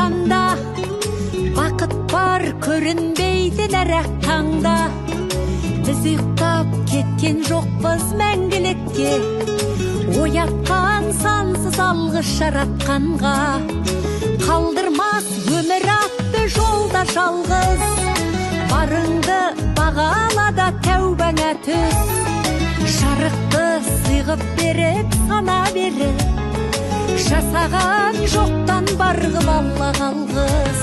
жатқанда, бақыт бар көрінбейді нәрәк таңда. Біз ұйықтап кеткен жоқпыз мәңгілікке, оятқан сансыз алғыс жаратқанға. Қалдырмас өмір атты жолда жалғыз, барыңды бағалада тәубаңа түс. Жарықты сыйғып беріп сана беріп, жасаған жоқтан барғып алла қалғыз.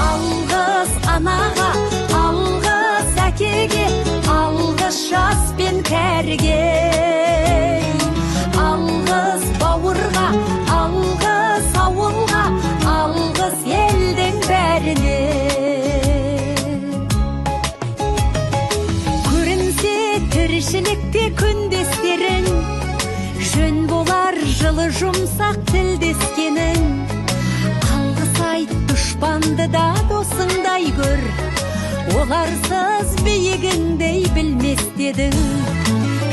Алғыз анаға, алғыз әкеге, алғыз жас пен кәріге. Алғыз бауырға, алғыз ауылға, алғыз елдің бәріне. Көрінсе тіршілікте күндестерің, жөн болар жылы жұмсақ тілдескенің. Алғыс айт дұшпанды да досыңдай көр, оларсыз биігіңдей білмес дедің.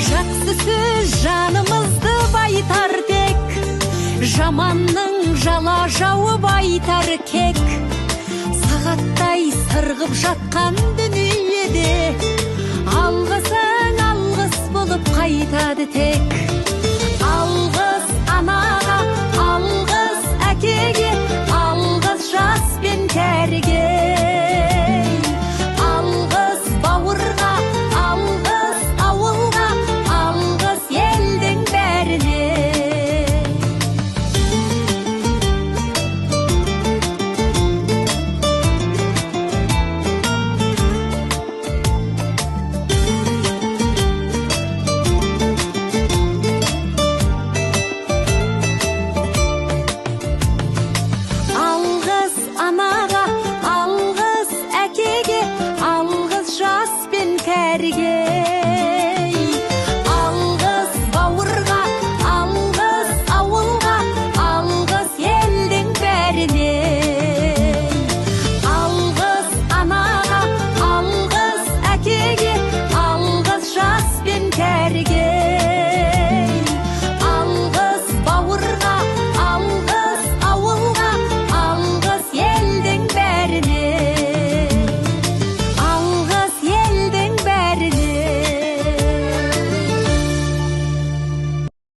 Жақсы сөз жанымызды байтар тек, жаманның жала жауып айтар кек. Сағаттай сырғып жатқан дүниеде, алғысың алғыс болып қайтады тек.